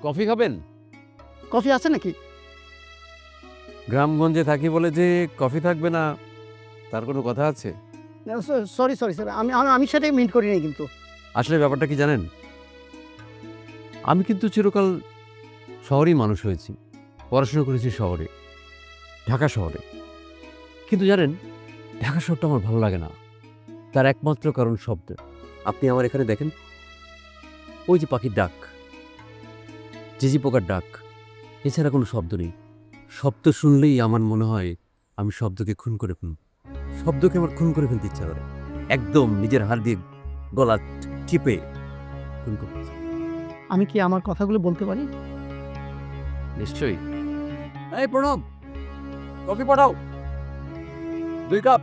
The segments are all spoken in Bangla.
কফি খাবেন? কফি আছে নাকি? গ্রামগঞ্জে থাকি বলে যে কফি থাকবে না তার কোনো কথা আছে? সরি সরি স্যার, আমি আমি আমি সেটাই মিট করি নাই কিন্তু। আসলে ব্যাপারটা কি জানেন, আমি কিন্তু চিরকাল শহরেই মানুষ হয়েছি, পড়াশোনা করেছি শহরে, ঢাকা শহরে। কিন্তু জানেন, ঢাকা শহরটা আমার ভালো লাগে না। তার একমাত্র কারণ শব্দ। আপনি আমার এখানে দেখেন, ওই যে পাখির ডাক, ঝিঝি পোকার ডাক, এছাড়া কোনো শব্দ নেই। শব্দ শুনলেই আমার মনে হয় আমি শব্দকে খুন করে ফেলব। শব্দকে আমার খুন করে ফেলতে ইচ্ছা করে, একদম নিজের হাত দিয়ে গলা টিপে খুন করতে চাই। আমি কি আমার কথাগুলো বলতে পারি? নিশ্চয়ই। এই প্রণব, কফি পাঠাও 2 কাপ।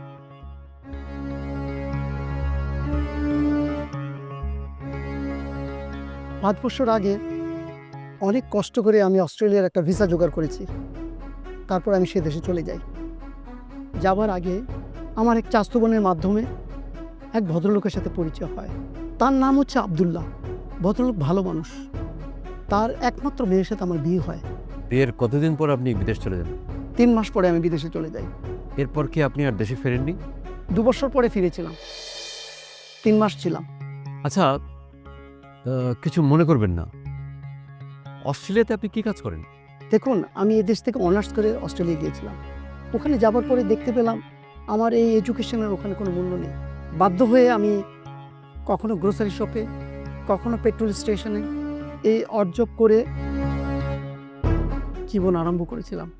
পাঁচ বছর আগে অনেক কষ্ট করে আমি অস্ট্রেলিয়ার একটা ভিসা জোগাড় করেছি। তারপর আমি সে দেশে চলে যাই। যাবার আগে আমার এক চাচাতো বোনের মাধ্যমে এক ভদ্রলোকের সাথে পরিচয় হয়। তার নাম হচ্ছে আব্দুল্লাহ। ভদ্রলোক ভালো মানুষ। তার একমাত্র মেয়ের সাথে আমার বিয়ে হয়। বিয়ের কতদিন পর আপনি বিদেশ চলে যান? 3 মাস পরে আমি বিদেশে চলে যাই। এরপর কি আপনি আর দেশে ফেরেননি? 2 বছর পরে ফিরেছিলাম। 3 মাস ছিলাম। আচ্ছা, কিছু মনে করবেন না। অস্ট্রেলিয়াতে আপনি কি কাজ করেন? দেখুন, আমি এই দেশ থেকে অনার্স করে অস্ট্রেলিয়া গিয়েছিলাম। ওখানে যাবার পরে দেখতে পেলাম আমার এই এডুকেশনের ওখানে কোনো মূল্য নেই। বাধ্য হয়ে আমি কখনো গ্রোসারি শপে, কখনো পেট্রোল স্টেশনে এই অড জব করে জীবন আরম্ভ করেছিলাম।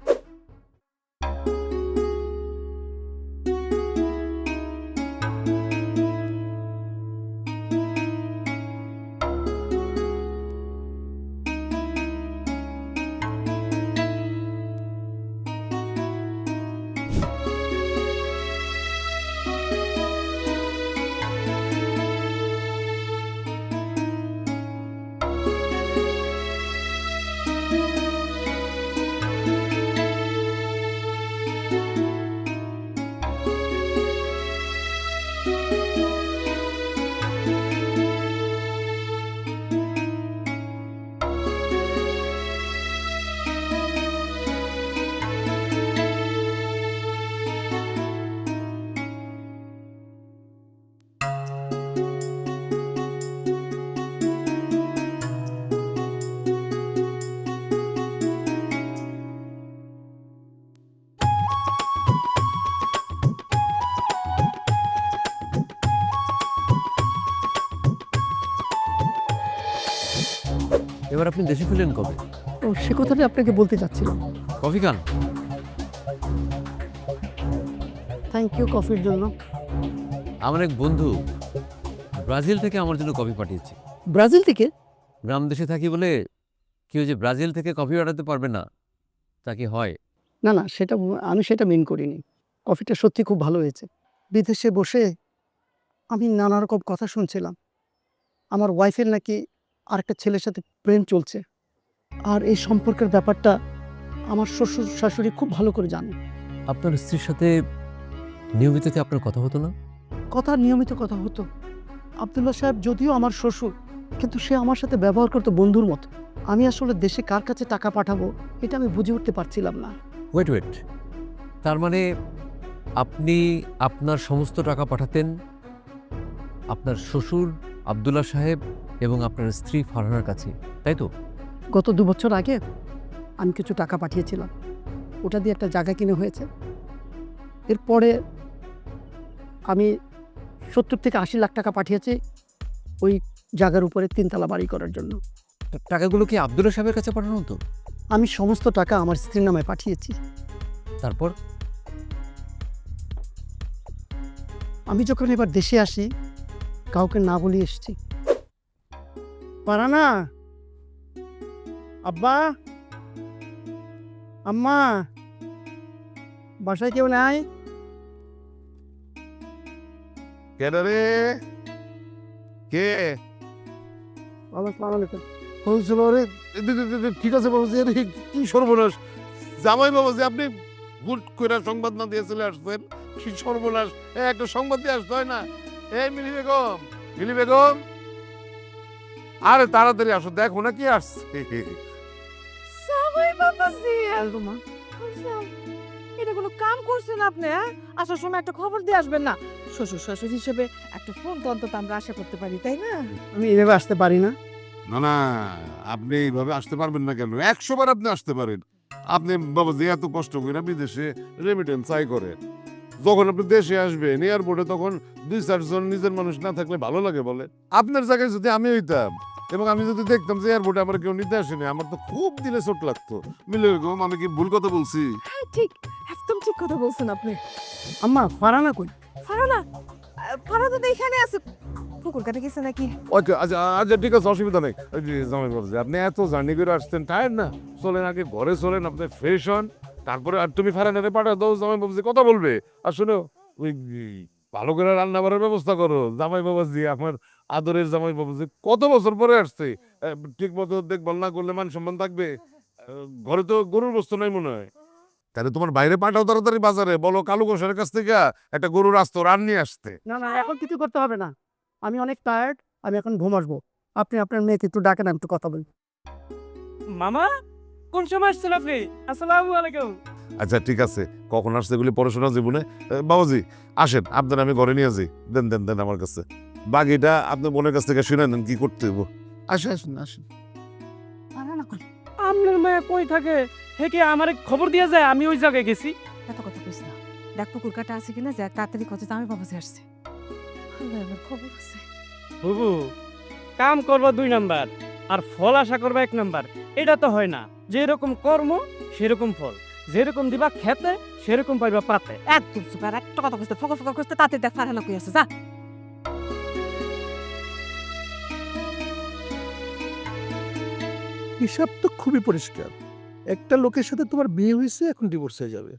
এবার আপনি দেশে ফিরলেন কবে? তো সে কথাটা আপনাকে বলতে চাচ্ছিলাম। Coffee Khan. থ্যাংক ইউ কফির জন্য। আমার এক বন্ধু ব্রাজিল থেকে আমার জন্য কফি পাঠিয়েছে। ব্রাজিল থেকে? গ্রাম দেশে থাকি বলে কেউ যে ব্রাজিল থেকে কফি পাঠাতে পারবে না তা কি হয়? না, না, আমি সেটা মিন করিনি। কফিটা সত্যি খুব ভালো হয়েছে। বিদেশে বসে আমি নানা রকম কথা শুনছিলাম। আমার ওয়াইফের নাকি আরেকটা ছেলের সাথে প্রেম চলছে। আর এই সম্পর্কের ব্যাপারটা আমার শ্বশুর শাশুড়ি খুব ভালো করে জানে। আপনার স্ত্রীর সাথে নিয়মিত কি আপনার কথা হতো না? নিয়মিত কথা হতো। আব্দুল্লাহ সাহেব যদিও আমার শ্বশুর, কিন্তু সে আমার সাথে ব্যবহার করতো বন্ধুর মতো। আমি আসলে দেশে কার কাছে টাকা পাঠাবো এটা আমি বুঝে উঠতে পারছিলাম না। ওয়েট, তার মানে আপনি আপনার সমস্ত টাকা পাঠাতেন আপনার শ্বশুর আব্দুল্লাহ সাহেব এবং আপনার স্ত্রী ফারহানার কাছে, তাই তো? গত 2 বছর আগে আমি কিছু টাকা পাঠিয়েছিলাম। ওটা দিয়ে একটা জায়গা কিনে হয়েছে। এরপরে আমি 70 থেকে 80 লাখ টাকা পাঠিয়েছি ওই জায়গার উপরে 3 তলা বাড়ি করার জন্য। টাকাগুলো কি আব্দুল্লাহ সাহেবের কাছে পাঠানো হতো? আমি সমস্ত টাকা আমার স্ত্রীর নামে পাঠিয়েছি। তারপর আমি যখন এবার দেশে আসি কাউকে না বলে এসেছি। পারানা, আব্বা, আম্মা, বাসায় কেউ নাই? কে রে? কে? বলছিল রে, ঠিক আছে বাবুজি, আরে কি সর্বনাশ! জামাই বাবুজি, আপনি হুট করে সংবাদ না দিয়ে চলে আসবেন, কি সর্বনাশ! একটা সংবাদ দিয়ে আসতে হয় না? এই মিলি বেগম, আরে তাড়াতাড়ি আসো, দেখো না কি আসছে। জামাই বাবাজি আসবো মা। এটা কোনো কাম করছেন আপনি? হ্যাঁ, আসার সময় একটা খবর দিয়ে আসবেন না? শ্বশুর শাশুড়ি হিসেবে একটা ফোন তো অন্তত আমরা আশা করতে পারি, তাই না? আমি এভাবে আসতে পারি না। না না, আপনি এইভাবে আসতে পারবেন না কেন? 100 বার আপনি আসতে পারেন। আপনি বাবাজি এত কষ্ট করে বিদেশে রেমিটেন্স আয় করে, যখন আপনি দেশে আসবেন এয়ারপোর্টে, তখন 2-4 জন নিজের মানুষ না থাকলে ভালো লাগে বলে? আপনার জায়গায় যদি আমি হইতাম এবং আমি যদি দেখতাম যে এয়ারপোর্টে আমার কেউ নিতে আসেনি, আমার তো খুব দিলে চোট লাগতো। মিলে গম, আমি কি ভুল কথা বলছি? হ্যাঁ, ঠিক, একদম ঠিক কথা বলছেন আপনি। আম্মা ফারানা কই? ফারানা, ফারানা তো এখানে আছে। পুকুর কাটে গেছে নাকি? ওকে, আচ্ছা আচ্ছা, ঠিক আছে, অসুবিধা নেই। ওই যে জামাই বাবাজি, আপনি এত জার্নি করে আসছেন, টায়ার না? চলেন আগে ঘরে চলেন, আপনি ফ্রেশ হন, তারপরে আর তুমি ফারানারে পাঠা দাও, জামাই বাবাজি কথা বলবে। আর শোনো, ওই ভালো করে রান্না বাড়ার ব্যবস্থা করো। জামাই বাবাজি, আমার আদরের জামাই বাবাজি কত বছর পরে আসছে, ঠিক মতো দেখভাল না করলে মান সম্মান থাকবে? ঘরে তো গরুর বস্তু নাই মনে হয়। তাহলে তোমার বাইরে পাঠাও তাড়াতাড়ি বাজারে, বলো কালু ঘোষের কাছ থেকে একটা গরুর আস্ত রান নিয়ে আসতে। না না, এখন কিছু করতে হবে না। আমি অনেক টায়ার্ড, আমি এখন ঘুম আসবো। আপনি আপনার মেয়েকে একটু ডাকেন, আমি একটু কথা বলি। মামা, কোন সময় আসছেন আপনি? আসসালামু আলাইকুম। আচ্ছা ঠিক আছে, কখন আসছে এগুলি পড়াশোনা জীবনে। বাবাজি আসেন, আপনার আমি ঘরে নিয়ে যাই। দেন দেন দেন আমার কাছে বাকিটা আপনার বোনের কাছ থেকে শুনে নেন কি করতে হইব। আসেন আসেন আসেন। ফারানা কই? আপনার মেয়ে কই থাকে? হে কি আমারে খবর দিয়ে যায় আমি ওই জায়গায় গেছি? এত কথা কইস না। দেখ পুকুর কাটা আছে কিনা, যা তাড়াতাড়ি কথা, জামাই বাবাজি আসছে। আল্লাহ, আমার খবর আছে। বুবু, কাম করবা 2 নাম্বার আর ফল আশা করবা 1 নাম্বার। এটা তো হয় না। যেরকম কর্ম সেরকম ফল, যেরকম দিবা খেতে সেরকম পাইবা পাতে। একদম চুপ, আর একটা কথা কইতে ফকা ফকা কইতে, তাতে দেখ ফারানা কই আছে, যা। হিসাব তো খুবই পরিষ্কার। একটা লোকের সাথে তোমার বিয়ে হয়েছে, এখন ডিভোর্স হয়ে যাবে।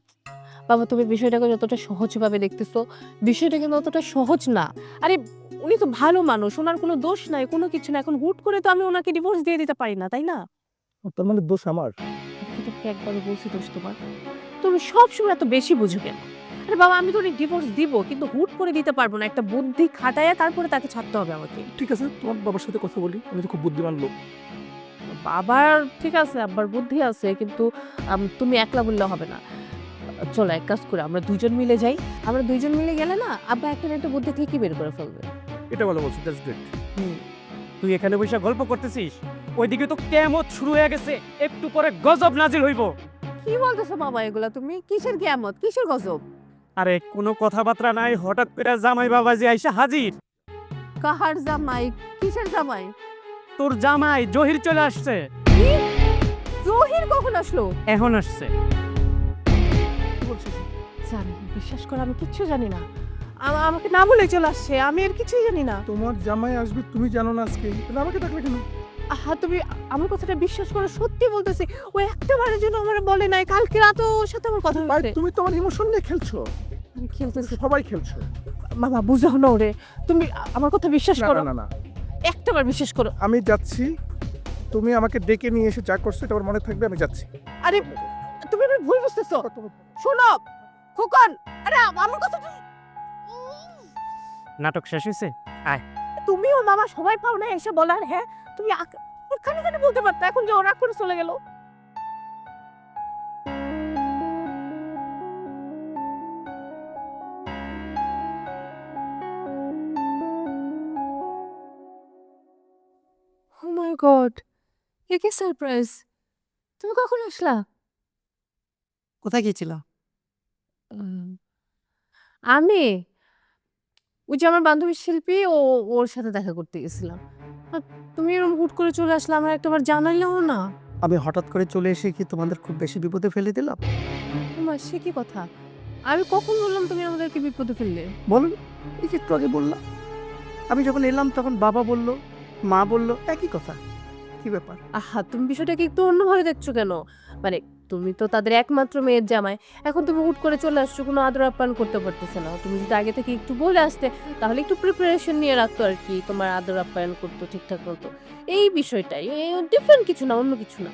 বাবা, তুমি বিষয়টাকে যতটা সহজভাবে দেখতেছো, বিষয়টা কিন্তু অতটা সহজ না। আরে, উনি তো ভালো মানুষ, ওনার কোনো দোষ নাই, কোনো কিছু না। এখন হুট করে তো আমি ওনাকে ডিভোর্স দিয়ে দিতে পারি না, তাই না? তার মানে দোষ আমার? আমি তোকে একবারও বলছি দোষ তোমার। তুমি সবসময় এত বেশি বুঝো কেন? আরে বাবা, আমি তো ডিভোর্স দিব, কিন্তু হুট করে দিতে পারবো না। একটা বুদ্ধি খাটাইয়া তারপরে তাকে ছাড়তে হবে আমাকে। ঠিক আছে, তোমার বাবার সাথে কথা বলি, আমি তো খুব বুদ্ধিমান লোক। বাবার ঠিক আছে, আব্বার বুদ্ধি আছে, কিন্তু তুমি একলা বললে হবে না। চলো এক কাজ করে আমরা দুইজন মিলে যাই। আমরা দুইজন মিলে গেলে না, আব্বা একটা না একটা বুদ্ধি ঠিকই বের করে ফেলবে। এটা ভালো বলছো, দ্যাটস গ্রেট। তুই এখানে বসে গল্প করতেছিস, ওইদিকে তো কিয়ামত শুরু হয়ে গেছে। একটু পরে গজব নাজিল হইব। কি বলতেছো বাবা এগুলা তুমি? কিসের কিয়ামত, কিসের গজব? আরে কোনো কথাবার্তা নাই, হঠাৎ করে জামাই বাবাজি আইসা হাজির। কাহার জামাই? কিসের জামাই? তোর জামাই জহির চলে আসছে। কি? জহির কখন আসলো? এখন আসছে। কি বলছিস? জানি, বিশ্বাস করো আমি কিচ্ছু জানি না। আমাকে না বলে চলে আসছে, আমি আর কিছুই জানি না। তোমার জামাই আসবে তুমি জানো না আজকে, তাহলে আমাকে ডাকলে কেন? আহা, তুমি আমার কথাটা বিশ্বাস করো, সত্যি বলতেছি। ও একটা বারের জন্য আমার বলে নাই, কালকে রাতে ওর সাথে আমার কথা ভাই, হয়েছে। তুমি তো আমার ইমোশন নিয়ে খেলছো। আমি খেলতেছি। সবাই খেলছো। মামা বুঝাও না ওরে, তুমি আমার কথা বিশ্বাস না করো। না না না, একটা বার বিশ্বাস করো। আমি যাচ্ছি। তুমি আমাকে ডেকে নিয়ে এসে যা করছো এটা আমার মনে থাকবে, আমি যাচ্ছি। আরে, তুমি আমার ভুল বুঝতেছো। শোনো খোকন, আরে আমার কথা নাটক শেষ হয়েছে? তুমি ও মামা সবাই পাও না এসে বলার। হ্যাঁ, তুমি ওর কানে কানে বলতে পারতা, এখন যে ও রাগ করে চলে গেল। ও মাই গড, এ কি সারপ্রাইজ! তুমি কখন আসলা? কোথায় গিয়েছিলাম? আমি ওই যে আমার বান্ধবী শিল্পী, ওর সাথে দেখা করতে গেছিলাম। আর তুমি এরকম হুট করে চলে আসলে, আমার একটাবার জানাইলেও না। আমি হঠাৎ করে চলে এসে কি তোমাদের খুব বেশি বিপদে ফেলে দিলাম? ওমা, সে কি কথা? আমি কখন বললাম তুমি আমাদেরকে বিপদে ফেললে? বলুন, এই যে একটু আগে বললাম। আমি যখন এলাম তখন বাবা বলল, মা বলল, একই কথা। কি ব্যাপার? আহা, তুমি বিষয়টাকে একটু অন্যভাবে দেখছো কেন? মানে তুমি তো তাদের একমাত্র মেয়ের জামাই, এখন তুমি হুট করে চলে আসছো, কোনো আদর আপ্যায়ন করতে পারতেছে না। তুমি যদি আগে থেকে একটু বলে আসতে, তাহলে একটু প্রিপারেশন নিয়ে রাখতো আর কি, তোমার আদর আপ্যায়ন করতো ঠিকঠাক মতো। এই বিষয়টাই, ডিফারেন্ট কিছু না, অন্য কিছু না।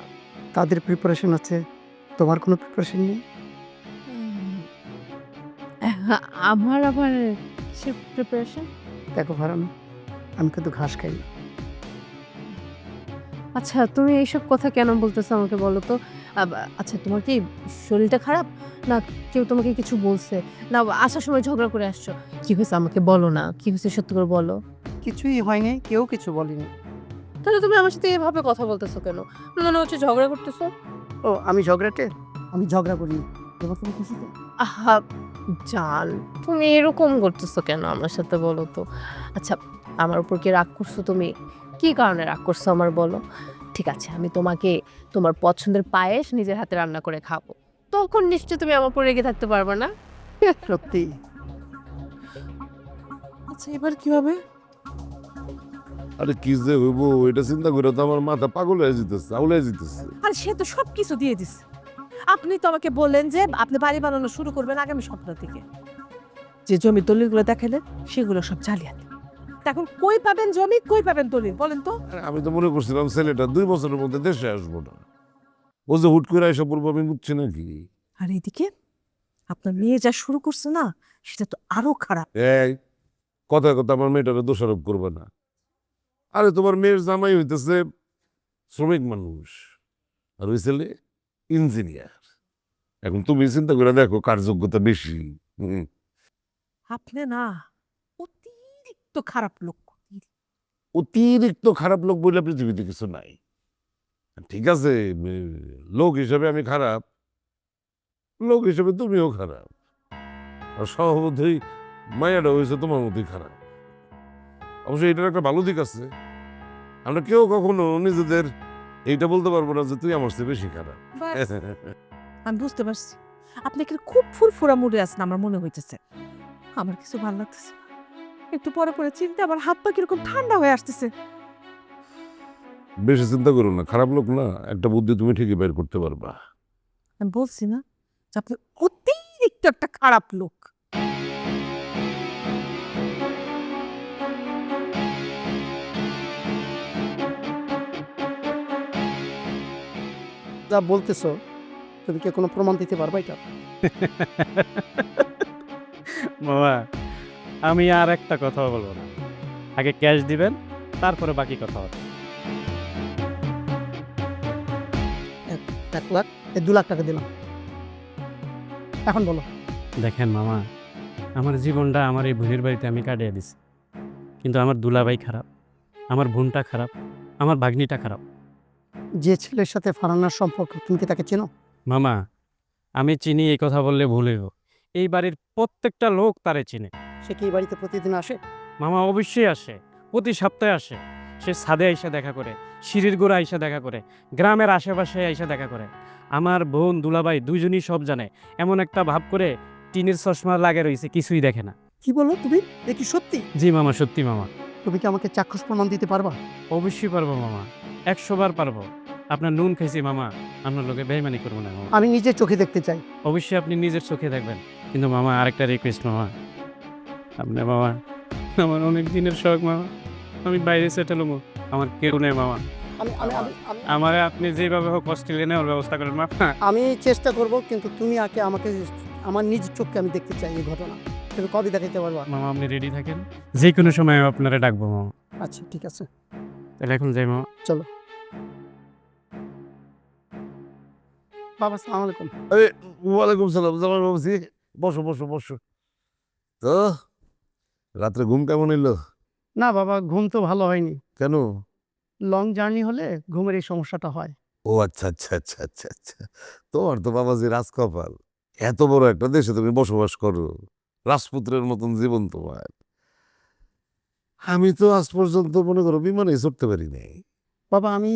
তাদের প্রিপারেশন আছে, তোমার কোনো প্রিপারেশন নেই? আমার আবার কিসের প্রিপারেশন? দেখো ভারান, আমি কিন্তু ঘাস খাই না। আচ্ছা তুমি এইসব কথা কেন বলতেছো আমাকে বলো তো। আচ্ছা তোমার কি শরীরটা খারাপ, না কেউ তোমাকে কিছু বলছে, না আসার সময় ঝগড়া করে আসছো? কি হয়েছে আমাকে বলো না, কি হয়েছে সত্যি করে বলো। কিছুই হয়নি, কেউ কিছু বলেনি। তাহলে তুমি আমার সাথে এভাবে কথা বলতেছো কেন? মনে হচ্ছে ঝগড়া করতেছো। ও আমি ঝগড়াটে? আমি ঝগড়া করিনি। এবার তুমি খুশি তো? আহা জান, তুমি এরকম করতেছো কেন আমার সাথে বলো তো। আচ্ছা আমার উপর কি রাগ করছো তুমি? কি কারণে রাগ করছো আমার বলো। ঠিক আছে আমি তোমাকে তোমার পছন্দের পায়েস নিজের হাতে রান্না করে খাবো, তখন নিশ্চয় তুমি আমার উপর রেগে থাকতে পারবে না। সত্যি? আচ্ছা এবার কি হবে? আরে কি যে হইব এটা চিন্তা করে তো আমার মাথা পাগল হয়ে যেতেছে, আউল হয়ে যেতেছে। আর সে তো সবকিছু দিয়ে দিছে। আপনি তো আমাকে বললেন যে আপনি বাড়ি বানানো শুরু করবেন আগামী সপ্তাহ থেকে। যে জমি দলিলগুলো দেখালেন সেগুলো সব জালিয়াতি। তা এখন কই পাবেন জমি, কই পাবেন দলিল বলেন তো? আরে আমি তো মনে করছিলাম ছেলেটা 2 বছরের মধ্যে দেশে আসবো না। ও যে হুট করে এসে পড়বো আমি বুঝছি নাকি। আর এইদিকে আপনার মেয়ে যা শুরু করছে না, সেটা তো আরো খারাপ। এই কথায় কথা আমার মেয়েটাকে দোষারোপ করবে না। আরে তোমার মেয়ের জামাই হইতেছে শ্রমিক মানুষ, আর ওই ছেলে ইঞ্জিনিয়ার। এখন তুমি চিন্তা করে দেখো কার যোগ্যতা বেশি। আপনি না অতিরিক্ত খারাপ লোক। অতিরিক্ত খারাপ লোক বলে পৃথিবীতে কিছু নাই। ঠিক আছে, লোক হিসেবে আমি খারাপ, লোক হিসেবে তুমিও খারাপ, আর স্বভাবতই মায়াটা হয়েছে তোমার মতোই খারাপ। অবশ্যই এটার একটা ভালো দিক আছে, আমরা কেউ কখনো নিজেদের এইটা বলতে পারবো না যে তুই আমার চেয়ে বেশি খারাপ। বাস, আমি বুঝতে পারছি আপনি কি খুব ফুরফুরা মুডে আছেন আমার মনে হইতেছে। আমার কিছু ভালো লাগতেছে না। একটু পরে পরে চিন্তা আমার হাত পা কিরকম ঠান্ডা হয়ে আসতেছে। বেশি চিন্তা করো না, খারাপ লোক না, একটা বুদ্ধি তুমি ঠিকই বের করতে পারবা। আমি বলছি না যে আপনি অতিরিক্ত একটা খারাপ লোক। যা বলতেছো তুমি কি কোনো প্রমাণ দিতে পারবা এটা? মামা আমি আর একটা কথা বলবো না, আগে ক্যাশ দিবেন তারপরে বাকি কথা হবে। 1 লাখ, 2 লাখ টাকা দিলাম, এখন বলো। দেখেন মামা, আমার জীবনটা আমার এই বোনের বাড়িতে আমি কাটিয়ে দিছি, কিন্তু আমার দুলাভাই খারাপ, আমার বোনটা খারাপ, আমার ভাগ্নিটা খারাপ। যে ছেলের সাথে ফারহানার সম্পর্ক, তুমি কি তাকে চেনো? মামা আমি চিনি, এই কথা বললে ভুল হইব। এই বাড়ির প্রত্যেকটা লোক তারে চিনে। সে কি এই বাড়িতে প্রতিদিন আসে? মামা অবশ্যই আসে, প্রতি সপ্তাহে আসে। সে ছাদে আইসা দেখা করে, সিঁড়ির গোড়া আইসা দেখা করে, গ্রামের আশেপাশে আইসা দেখা করে। আমার বোন দুলাভাই দুইজনই সব জানে। এমন একটা ভাব করে টিনের চশমা লাগে রইছে, কিছুই দেখে না। কি বলো তুমি? এ কি সত্যি? জি মামা, সত্যি মামা। তুমি কি আমাকে চাক্ষুষ প্রমাণ দিতে পারবা? অবশ্যই পারবো মামা, 100 বার পারবো। আপনার নুন খাইছি মামা, আপনার লোকে বেইমানি করবো না মামা। আমি নিজের চোখে দেখতে চাই। অবশ্যই আপনি নিজের চোখে দেখবেন, কিন্তু মামা আরেকটা রিকোয়েস্ট মামা, আপনি মামা আমার অনেক দিনের শখ মামা, আমি বাইরে সেটেল হবো, আমার কেউ নেই মামা। আমি আমি আমি আমি আমারে আপনি যেভাবে হোক অস্ট্রেলিয়া নেওয়ার ব্যবস্থা করেন মামা। আমি চেষ্টা করব, কিন্তু তুমি আগে আমাকে আমার নিজের চোখকে আমি দেখতে চাই এই ঘটনা। তুমি কবে দেখাইতে পারবা? মামা আপনি রেডি থাকেন, যে কোনো সময় আমি আপনারা ডাকবো মামা। আচ্ছা ঠিক আছে, তাহলে এখন যাই মামা। চলো। বাবা আসসালামু আলাইকুম। আরে ওয়ালাইকুম সালাম, জামাই বাবুজি, বসো বসো বসো। তো রাত্রে ঘুম কেমন এলো? না বাবা, ঘুম তো ভালো হয়নি। কেন? লং জার্নি হলে ঘুমের এই সমস্যাটা হয়। ও আচ্ছা আচ্ছা আচ্ছা আচ্ছা আচ্ছা, তোমার তো বাবাজি রাজকপাল, এত বড় একটা দেশে তুমি বসবাস করো, রাজপুত্রের মতন জীবন তোমার। আমি তো আজ পর্যন্ত মনে করো বিমানে চড়তে পারি নাই। বাবা আমি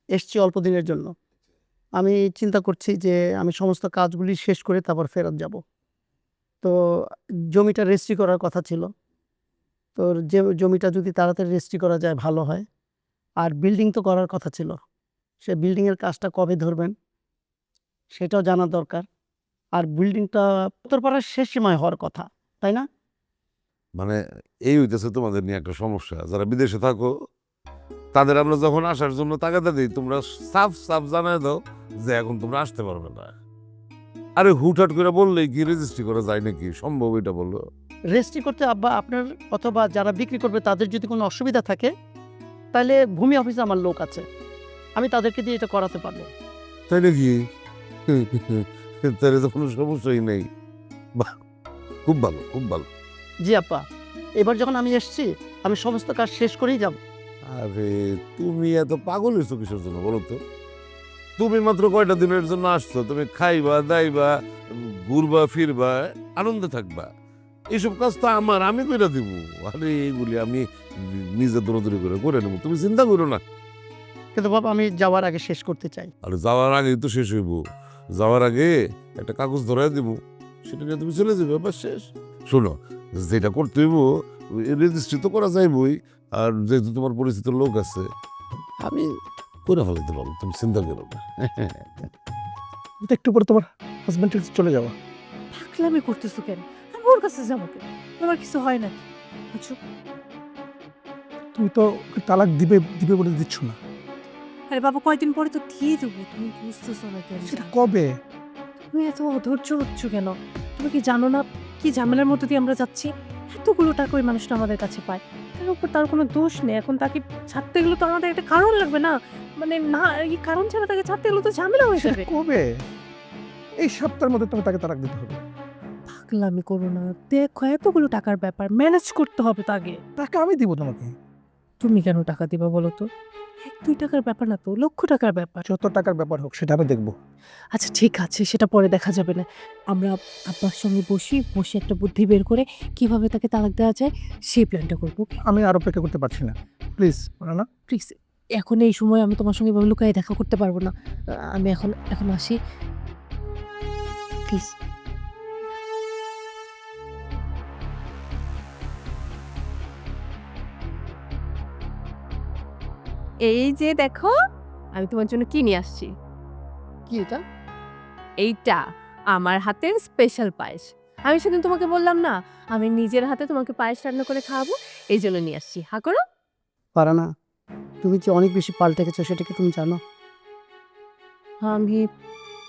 এসছি অল্প দিনের জন্য। আমি চিন্তা করছি যে আমি সমস্ত কাজগুলি শেষ করে তারপর ফেরত যাব। তো জমিটা রেজিস্ট্রি করার কথা ছিল। তো যে জমিটা যদি তাড়াতাড়ি রেজিস্ট্রি করা যায় ভালো হয়। আর বিল্ডিং তো করার কথা ছিল। সে বিল্ডিংয়ের কাজটা কবে ধরবেন সেটাও জানা দরকার। আর বিল্ডিংটা উত্তরপাড়ার শেষ সীমায় হওয়ার কথা, তাই না? মানে এই হইতেছে তোমাদের নিয়ে একটা সমস্যা, যারা বিদেশে থাকো তাদের আমরা যখন আসার জন্য তাগাদা দিই, তোমরা সাফ সাফ জানায় দাও যে এখন তোমরা আসতে পারবে না। আরে হুটহাট করে বললেই কি রেজিস্ট্রি করা যায় নাকি? সম্ভব এটা বললো? রেজিস্ট্রি করতে আব্বা আপনার অথবা যারা বিক্রি করবে তাদের যদি কোনো অসুবিধা থাকে তাহলে ভূমি অফিসে আমার লোক আছে, আমি তাদেরকে দিয়ে এটা করাতে পারবো। তাই নাকি? তাহলে তো কোনো সমস্যাই নেই। বাহ, খুব ভালো, খুব ভালো। জি আপা, এবার যখন আমি এসেছি আমি সমস্ত কাজ শেষ করেই যাব। আরে তুমি এত পাগল হয়েছো কিসের জন্য বলো তো? তুমি মাত্র কয়টা দিনের জন্য আসছো, তুমি খাইবা দাইবা, ঘুরবা ফিরবা, আনন্দে থাকবা। এইসব কাজ তো আমার, আমি কইরা দিব। আরে এইগুলি আমি নিজে দৌড়াদৌড়ি করে নেবো, তুমি চিন্তা করো না। কিন্তু বাবা আমি যাওয়ার আগে শেষ করতে চাই। আর যাওয়ার আগেই তো শেষ হইব। যাওয়ার আগে একটা কাগজ ধরাই দিব, সেটা নিয়ে তুমি চলে যাবে, ব্যাস শেষ। শোনো, যেটা করতে হইব রেজিস্ট্রি তো করা যাইবই, আর যেহেতু তোমার পরিচিত লোক আছে আমি করে ফেলাতে পারবো, তুমি চিন্তা করো না। তো একটু পরে তোমার হাজব্যান্ডের কাছে চলে যাওয়া। পাগলামি করতেছো কেন? আমি ওর কাছে যাবো কেন? তোমার কিছু হয় না আচ্ছা। তুমি তো ওকে তালাক দিবে দিবে বলে দিচ্ছ না। আরে বাবা, কয়দিন পরে তো দিয়ে দেবো, তুমি বুঝতেছো না কেন? সেটা কবে? তুমি এত অধৈর্য হচ্ছ কেন? তুমি কি জানো না কি ঝামেলার মধ্যে দিয়ে আমরা যাচ্ছি? এতগুলো টাকা ওই মানুষটা আমাদের কাছে পায়, তার উপর তার কোনো দোষ নেই। এখন তাকে ছাড়তে গেলে তো আমাদের একটা কারণ লাগবে না? মানে না, এই কারণ ছাড়া তাকে ছাড়তে গেলে তো ঝামেলা হয়ে সেটা যাবে। কবে? এই সপ্তাহের মধ্যে তুমি তাকে তালাক দিতে হবে। পাগলামি করো না, দেখো এতগুলো টাকার ব্যাপার, ম্যানেজ করতে হবে তো আগে। টাকা আমি দিব তোমাকে। তুমি কেন টাকা দিবা বলো তো? 1-2 টাকার ব্যাপার না তো, লক্ষ টাকার ব্যাপার। যত টাকার ব্যাপার হোক সেটা আমি দেখবো। আচ্ছা ঠিক আছে, সেটা পরে দেখা যাবে না। আমরা আব্বার সঙ্গে বসে একটা বুদ্ধি বের করে কিভাবে তাকে তালাক দেওয়া যায় সেই প্ল্যানটা করবো। আমি আর অপেক্ষা করতে পারছি না, প্লিজ না। প্লিজ, এখন এই সময় আমি তোমার সঙ্গে এভাবে লুকায় দেখা করতে পারবো না। আমি এখন আসি প্লিজ। এই যে দেখো, আমি তোমার জন্য কি নিয়ে আসছি। কি এটা? এইটা আমার হাতের স্পেশাল পায়েস। আমি সেদিন তোমাকে বললাম না, আমি নিজের হাতে তোমাকে পায়েস রান্না করে খাওয়াবো, এই জন্য নিয়ে আসছি। হা করো। পারা না, তুমি যে অনেক বেশি পাল্টে গেছো সেটা কি তুমি জানো? আমি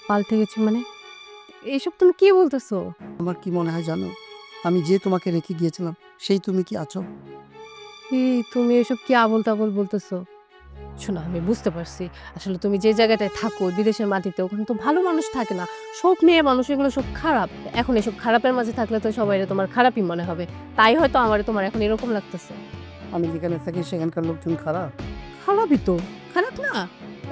পাল্টে গেছি মানে? এইসব তুমি কি বলতেছো? আমার কি মনে হয় জানো, আমি যে তোমাকে রেখে গিয়েছিলাম সেই তুমি কি আছো? এই তুমি এসব কি আবোল তাবোল বলতেছো? শোনো, আমি বুঝতে পারছি আসলে তুমি যে জায়গাটায় থাকো বিদেশের মাটিতে, ওখানে তো ভালো মানুষ থাকে না, সব মেয়ে মানুষ, এগুলো সব খারাপ। এখন এসব খারাপের মাঝে থাকলে তো সবাই তোমার খারাপই মনে হবে, তাই হয়তো আমার তোমার এখন এরকম লাগতেছে। আমি যেখানে থাকি সেখানকার লোকজন খারাপ? খারাপই তো, খারাপ না?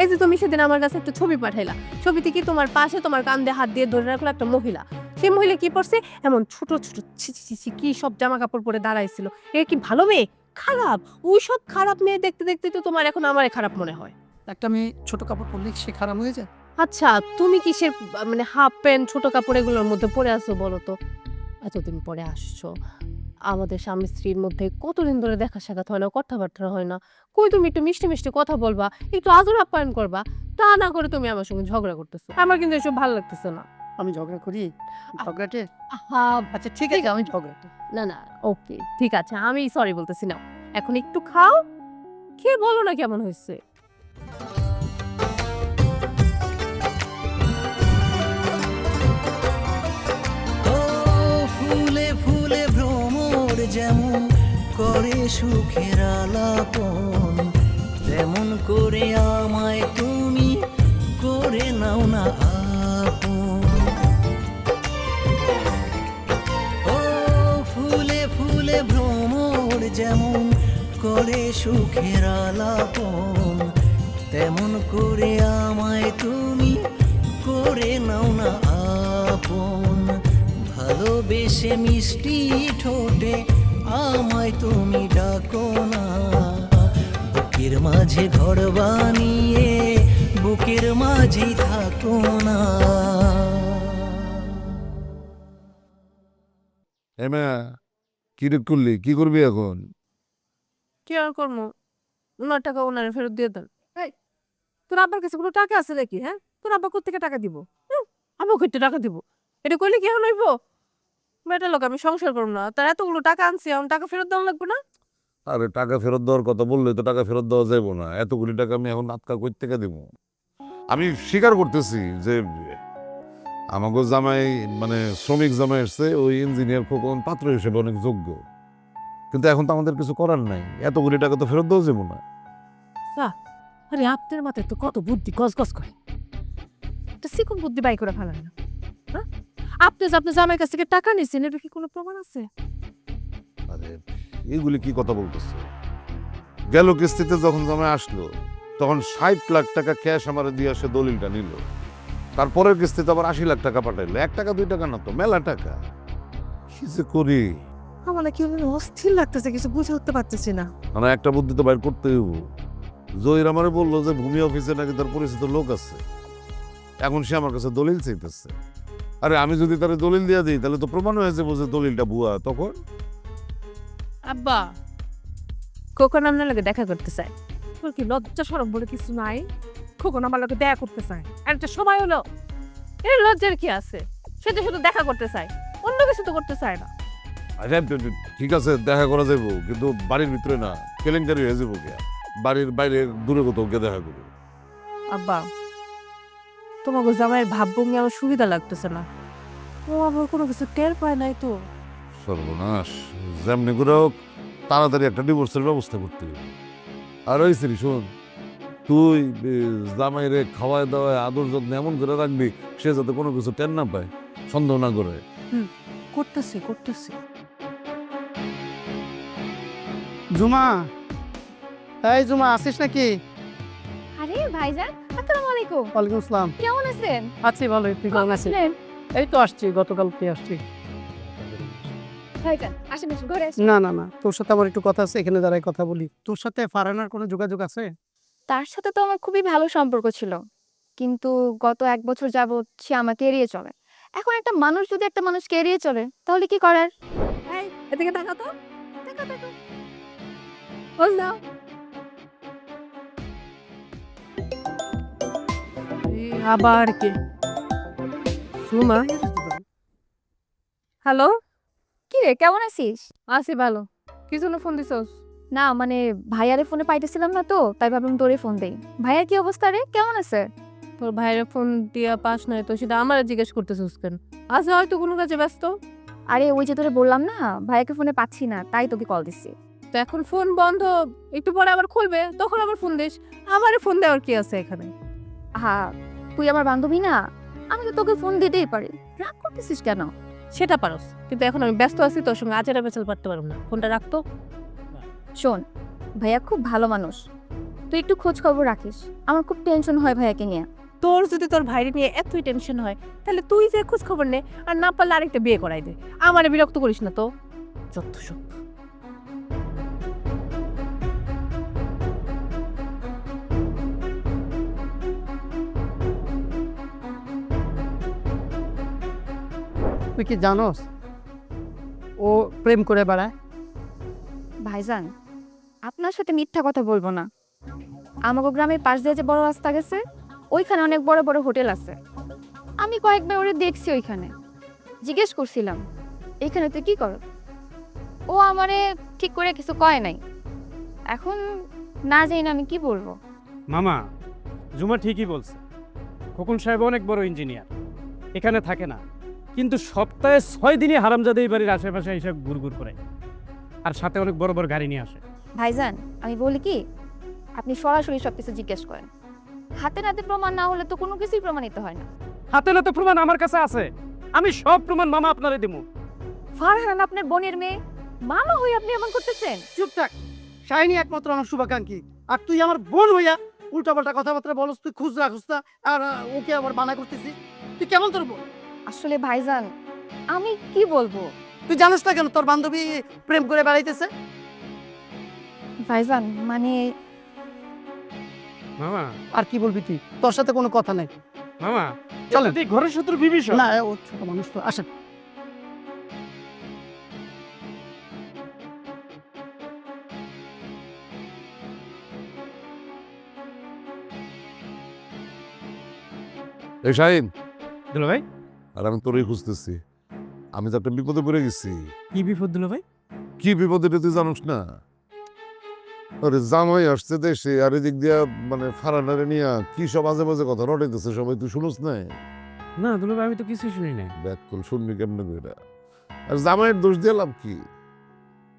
এই যে তুমি সেদিন আমার কাছে একটা ছবি পাঠাইলা, ছবিতে কি তোমার পাশে তোমার কান্দে হাত দিয়ে ধরে রাখলো একটা মহিলা। সেই মহিলা কি পরছে? এমন ছোট ছোট ছি ছি ছি ছি, কি সব জামা কাপড় পরে দাঁড়াইছিল। এ কি ভালো মেয়ে? খারাপ। ওই সব খারাপ মেয়ে দেখতে দেখতে তো তোমার এখন আমারে খারাপ মনে হয়। একটা মেয়ে ছোট কাপড় পরলে সে খারাপ হয়ে যায়? আচ্ছা, তুমি কিসের মানে হাফ প্যান্ট ছোট কাপড় এগুলোর মধ্যে পরে আসছো বলো তো? এতদিন পরে আসছো, আমাদের স্বামী স্ত্রীর মধ্যে কতদিন ধরে দেখা সাক্ষাৎ হয় না, কথাবার্তা হয় না। কই তুমি একটু মিষ্টি মিষ্টি কথা বলবা, একটু আদর আপ্যায়ন করবা, তা না করে তুমি আমার সঙ্গে ঝগড়া করতেছো। আমার কিন্তু এসব ভালো লাগতেছে না। আমি ঝগড়া করি? ঝগড়াটে? আহা, আচ্ছা ঠিক আছে, আমি ঝগড়াটে। না না, ওকে ঠিক আছে, আমি সরি বলতেছি না। এখন একটু খাও, খেয়ে বলো না কেমন হয়েছে। ও ফুলে ফুলে ভ্রমর যেমন করে সুখের আলাপন, তেমন করে আমায় তুমি করে নাও না আপন। ও ফুলে ফুলে ভ্রমর যেমন করে সুখের আলাপন, তেমন করে আমায় তুমি করে নাও না আপন। ভালোবেসে মিষ্টি ঠোঁটে আমায় তুমি ডাকো না, বুকের মাঝে ঘর বানিয়ে বুকের মাঝেই থাকো না। এমা, কি রে করলি, কি করবি এখন? কি আর করবো? ওনার টাকা ওনারে ফেরত দিয়ে দেন। এই, তোর আব্বার কাছে কোনো টাকা আছে নাকি? হ্যাঁ, তোর আব্বা কোত্থেকে টাকা দিব? আমি কইতে টাকা দিব? এটা কইলে কি হইব? বেটার লোক, আমি সংসার করবো না, তার এতগুলো টাকা আনছি, এখন টাকা ফেরত দেওয়া লাগবে না? আরে টাকা ফেরত দেওয়ার কথা বললে তো টাকা ফেরত দেওয়া যাইব না, এত কোটি টাকা আমি এখন আটকা কই থেকে দিব? আমি স্বীকার করতেছি যে আমাকে জামাই মানে শ্রমিক জামাই এসছে, ওই ইঞ্জিনিয়ার খোকন পাত্র হিসেবে অনেক যোগ্য, কিন্তু এখন তো আমাদের কিছু করার নাই, এত কোটি টাকা তো ফেরত দেওয়া যাবো না। আরে আপনার মাথায় তো কত বুদ্ধি গজ করে, একটা সিকুন বুদ্ধি বাই করে ফেলেন না। হ্যাঁ, আপনি যে আপনার জামাইয়ের কাছ থেকে টাকা নিচ্ছেন, এটা কি কোনো প্রমাণ আছে? আরে এগুলি কি কথা বলতেছে? গেল কিস্তিতে যখন জামাই আসলো তখন 60 লাখ টাকা ক্যাশ আমার দিয়ে সে দলিলটা নিল। তারপরের কিস্তিতে আবার 80 লাখ টাকা পাঠাইলো। 1 টাকা 2 টাকা না তো, মেলা টাকা। কি যে করি? আমার না কি অস্থির লাগতেছে, কিছু বুঝে উঠতে পারতেছি না। মানে একটা বুদ্ধি তো বাইর করতে হইব। জহির আমারে বললো যে ভূমি অফিসে নাকি তার পরিচিত লোক আছে, এখন সে আমার কাছে দলিল চাইতেছে। আরে আমি যদি তার দলিল দিয়ে দিই তাহলে তো প্রমাণ হয়ে যাবে যে দলিলটা ভুয়া। তখন আব্বা, খোকন আপনার লগে দেখা করতে চায়। তোর কি লজ্জা শরম বলে কিছু নাই? খোকন আমার লগে দেখা করতে চায়, আর একটা সময় হলো। এর লজ্জার কি আছে? সে তো শুধু দেখা করতে চায়, অন্য কিছু তো করতে চায় না। আচ্ছা ঠিক আছে, দেখা করা যাবো, কিন্তু বাড়ির ভিতরে না, কেলেঙ্কারি হয়ে যাবো কে। বাড়ির বাইরে দূরে কোথাও গিয়ে দেখা করবো। আব্বা, তোমাকে জামাইয়ের ভাবভঙ্গি আমার সুবিধা লাগতেছে না। ও আবার কোনো কিছু টের পায় নাই তো। সর্বনাশ, যেমনি করে হোক তাড়াতাড়ি একটা ডিভোর্সের ব্যবস্থা করতে হবে। আর ওই শ্রী শোন, তুই জামাইরে খাওয়ায় দাওয়ায় আদর যত্ন এমন করে রাখবি সে যাতে কোনো কিছু টের না পায়, সন্দেহ না করে। করতেছি। জুমা, এই জুমা, আসিস নাকি? আরে ভাইজান, আসসালামু আলাইকুম। ওয়ালাইকুম আসসালাম। কেমন আছেন? আছি ভালোই, তুই কেমন আছিস? আসলেন? এই তো আসছি, গতকালকে আসছি। ভাইজান, আসেন আসেন, ঘরে আসেন। না, তোর সাথে আমার একটু কথা আছে, এখানে দাঁড়াই কথা বলি। তোর সাথে ফারহানার কোনো যোগাযোগ আছে? তার সাথে তো আমার খুবই ভালো সম্পর্ক ছিল, কিন্তু গত 1 বছর যাবৎ সে আমাকে এড়িয়ে চলে। এখন একটা মানুষ যদি একটা মানুষকে এড়িয়ে চলে, তাহলে কি করার? এই, এদিকে তাকা তো। তাকা। বল দাও। আবার কে? সুমা। হ্যালো, কি রে, কেমন আছিস? আছি ভালো। কি জন্য ফোন দিছস? না মানে ভাইয়ারে ফোনে পাইতেছিলাম না তো, তাই ভাবলাম তোরে ফোন দেই। ভাইয়ার কি অবস্থা রে, কেমন আছে? তোর ভাইয়ের ফোন দিয়া পাস নাই তো, সেটা আমার জিজ্ঞেস করতেছিস কেন? আচ্ছা, হয়তো কোনো কাজে ব্যস্ত। আরে ওই যে তোরে বললাম না, ভাইয়াকে ফোনে পাচ্ছি না, তাই তোকে কল দিচ্ছি। তো এখন ফোন বন্ধ, একটু পরে আবার খুলবে, তখন আবার ফোন দিস। আমারে ফোন দেওয়ার কি আছে এখানে? হ্যাঁ, তুই আমার বান্ধবী না, আমি তো তোকে ফোন দিতেই পারি, রাগ করতেছিস কেন? সেটা পারস, কিন্তু এখন আমি ব্যস্ত আছি, তোর সঙ্গে আজেরা বেচাল পারতে পারবো না। ফোনটা রাখতো। শোন, ভাইয়া খুব ভালো মানুষ, তুই একটু খোঁজ খবর রাখিস। আমার খুব টেনশন হয় ভাইয়াকে নিয়ে। তোর যদি তোর ভাইরে নিয়ে এতই টেনশন হয়, তাহলে তুই যে খোঁজ খবর নে, আর না পারলে আরেকটা বিয়ে করাই দে। আমারে বিরক্ত করিস না তো, যত সব। তুই কি জানোস ও প্রেম করে বেড়ায়? ভাইজান, আপনার সাথে মিথ্যা কথা বলবো না। আমাগো গ্রামের পাশ দিয়ে যে বড় রাস্তা গেছে, ওইখানে অনেক বড় বড় হোটেল আছে। আমি কয়েকবার ওরে দেখছি ওইখানে, জিজ্ঞেস করছিলাম এখানে তুই কি কর। ও আমারে ঠিক করে কিছু কয় নাই। এখন না জানি না আমি কি বলবো। মামা, জুমা ঠিকই বলছে। খোকন সাহেব অনেক বড় ইঞ্জিনিয়ার, এখানে থাকে না, কিন্তু সপ্তাহে 6 দিনই হারামজাদা এই বাড়ির আশেপাশে এসে ঘুরঘুর করে, আর সাথে অনেক বড় বড় গাড়ি নিয়ে আসে। ভাইজান, আমি বলি কি, আপনি সরাসরি সবকিছু জিজ্ঞেস করেন। হাতে নাতে প্রমাণ না হলে তো কোনো কিছুই প্রমাণিত হয় না। হাতে নাতে প্রমাণ আমার কাছে আছে, আমি সব প্রমাণ মামা আপনারে দেবো। ফারহান আপনার বোনের মেয়ে, মামা হয়ে আপনি এমন করতেছেন? চুপ থাক, শাইনি একমাত্র আমার শুভাকাঙ্ক্ষী, আর তুই আমার বোন হইয়া উল্টাপাল্টা কথাবার্তা বলস। তুই খুচরা আর ওকে আবার মানা করতেছিস। তুই কেমন তোর বোন? আসলে ভাইজান, আমি কি বলবো? তুই জানিস না কেন তোর বান্ধবী প্রেম করে বেড়াইতেছে? ভাইজান মানে মামা, আর কি বলবি তুই? তোর সাথে কোনো কথা নাই। মামা চলেন। চলেন, ঘরের শত্রু বিভীষণ। না, ও ছোট মানুষ তো। আসেন। এই শাহিন, দুলা ভাই, আর আমি তোরই খুঁজতেছি। আমি তো একটা বিপদে পড়ে গেছি। কি বিপদ দুলা ভাই? কি বিপদে তুই জানোস না? আরে জামাই আসছে দেশে, আর এদিক দিয়া মানে ফারানারে নিয়া কি সব আজে বাজে কথা রটাইতেছে সবাই, তুই শুনোস না? না দুলা ভাই, আমি তো কিছুই শুনি না। ব্যাক কল শুনবি কেমনে কইরা? আর জামাইয়ের দোষ দিয়ে লাভ কি?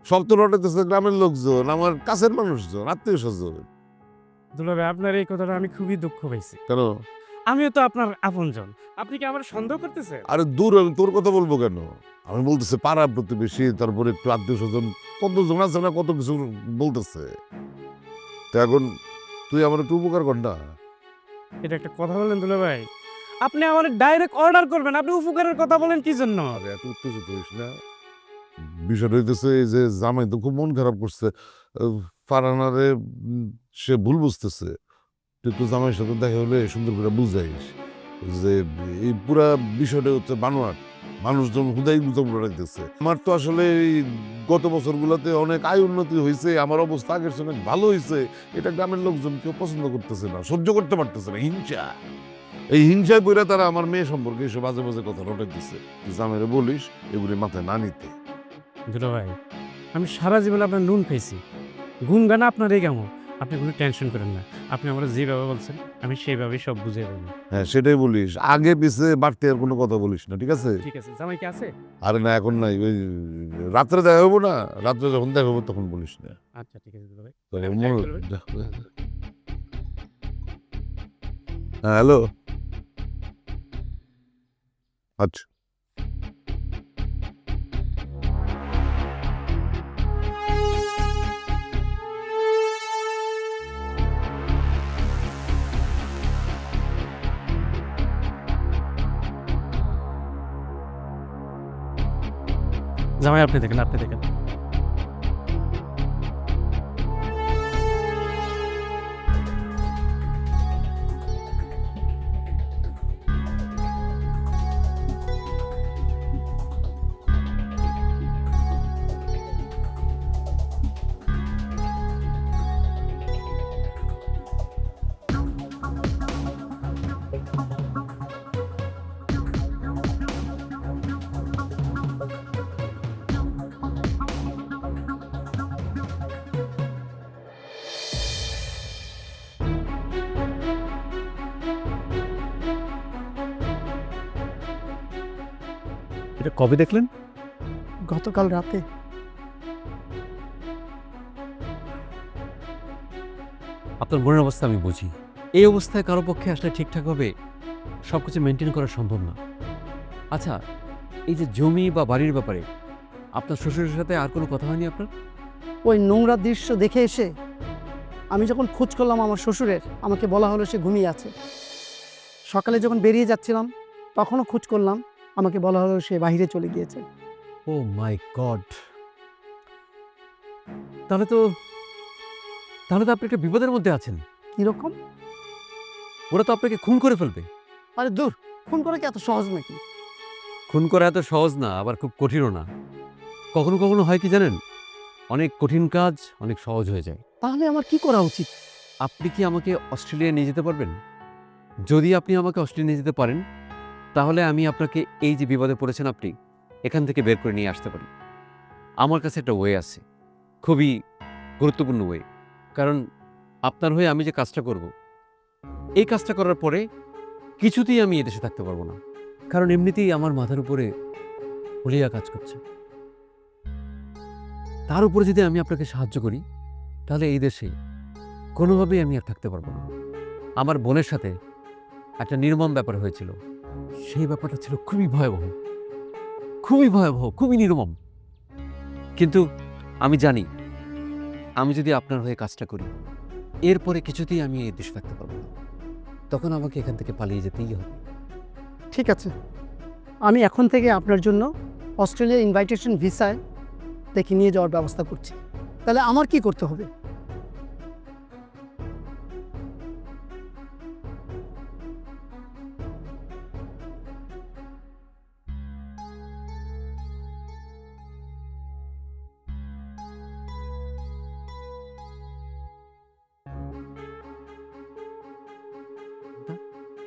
সব তো রটাইতেছে গ্রামের লোকজন, আমার কাছের মানুষজন, আত্মীয় স্বজন। দুলাভাই আপনার এই কথাটা আমি খুবই দুঃখ পাইছি। কেন? আমিও তো আপনার আপনজন। আপনি কি আমার সন্দেহ করতেছেন? আরে দূর, আমি তোর কথা বলবো কেন? আমি বলতেছে পাড়া প্রতিবেশী, তারপরে একটু আত্মীয় স্বজন, কত জন আছে না, কত কিছু বলতেছে। তো এখন তুই আমার একটু উপকার কর না। এটা একটা কথা বলেন দুলাভাই? আপনি আমার ডাইরেক্ট অর্ডার করবেন, আপনি উপকারের কথা বলেন কি জন্য? আরে এত উত্তেজিত হইস না। বিষয়টা হইতেছে এই যে জামাই তো খুব মন খারাপ করছে। ফারহানারে সে ভুল বুঝতেছে। তুই তো জামাইয়ের সাথে দেখা হলে সুন্দর করে বুঝাইস যে এই পুরা বিষয়টা হচ্ছে বানোয়াট, মানুষজন হুদাই গুজব রাখতেছে। আমার তো আসলে এই গত বছরগুলোতে অনেক আয় উন্নতি হয়েছে, আমার অবস্থা আগের চেয়ে অনেক ভালো হয়েছে। এটা গ্রামের লোকজন কেউ পছন্দ করতেছে না, সহ্য করতে পারতেছে না। হিংসা, এই হিংসায় পড়ে তারা আমার মেয়ে সম্পর্কে এসব বাজে বাজে কথা রটে দিচ্ছে। তুই জামাইরে বলিস এগুলি মাথায় না নিতে। দুলাভাই, আমি সারা জীবন আপনার নুন খাইছি, গুনগান আপনারই কেমন। আপনি কোনো টেনশন করেন না, আপনি আমরা যেভাবে বলছেন আমি সেইভাবেই সব বুঝিয়ে বলবো। হ্যাঁ, সেটাই বলিস, আগে পিছে বাড়তি আর কোনো কথা বলিস না, ঠিক আছে? ঠিক আছে, জামাই কি আছে? আরে না, এখন নাই, ওই রাত্রে দেখা হবো না, রাত্রে যখন দেখা হবো তখন বলিস না। আচ্ছা ঠিক আছে দুলাভাই। তোর আমি মনে- যাই করবেন? হ্যাঁ, হ্যালো। আচ্ছা, জামাই আপনি দেখেন, আপনি দেখেন। এটা কবে দেখলেন? গতকাল রাতে। আপনার মনের অবস্থা আমি বুঝি। এই অবস্থায় কারো পক্ষে আসলে ঠিকঠাকভাবে সব কিছু মেনটেন করা সম্ভব না। আচ্ছা, এই যে জমি বা বাড়ির ব্যাপারে আপনার শ্বশুরের সাথে আর কোনো কথা হয়নি আপনার? ওই নোংরা দৃশ্য দেখে এসে আমি যখন খোঁজ করলাম আমার শ্বশুরের, আমাকে বলা হলো সে ঘুমিয়ে আছে। সকালে যখন বেরিয়ে যাচ্ছিলাম তখনও খোঁজ করলাম, আমাকে বলা হলো সে বাইরে চলে গিয়েছে। ও মাই গড! তাহলে তো আপনি একটা বিপদের মধ্যে আছেন। কীরকম? ওরা তো আপনাকে খুন করে ফেলবে। আরে দূর, ফোন করে কি এত সহজ নাকি? খুন করা এত সহজ না, আবার খুব কঠিনও না। কখনো কখনো হয় কি জানেন, অনেক কঠিন কাজ অনেক সহজ হয়ে যায়। তাহলে আমার কি করা উচিত? আপনি কি আমাকে অস্ট্রেলিয়া নিয়ে যেতে পারবেন? যদি আপনি আমাকে অস্ট্রেলিয়া নিয়ে যেতে পারেন, তাহলে আমি আপনাকে এই যে বিপদে পড়েছেন আপনি, এখান থেকে বের করে নিয়ে আসতে পারি। আমার কাছে একটা ওয়ে আছে, খুবই গুরুত্বপূর্ণ ওয়ে। কারণ আপনার হয়ে আমি যে কাজটা করব, এই কাজটা করার পরে কিছুতেই আমি এদেশে থাকতে পারবো না। কারণ এমনিতেই আমার মাথার উপরে হুলিয়া কাজ করছে। তার উপরে যদি আমি আপনাকে সাহায্য করি, তাহলে এই দেশে কোনোভাবেই আমি আর থাকতে পারবো না। আমার বোনের সাথে একটা নির্মম ব্যাপার হয়েছিল। সেই ব্যাপারটা ছিল খুবই ভয়াবহ, খুবই ভয়াবহ, খুবই নির্মম। কিন্তু আমি জানি, আমি যদি আপনার হয়ে কাজটা করি, এরপরে কিছুতেই আমি এই দেশে থাকতে পারবো না। তখন আমাকে এখান থেকে পালিয়ে যেতেই হবে। ঠিক আছে, আমি এখন থেকে আপনার জন্য অস্ট্রেলিয়ার ইনভাইটেশন ভিসায় দেখে নিয়ে যাওয়ার ব্যবস্থা করছি। তাহলে আমার কি করতে হবে?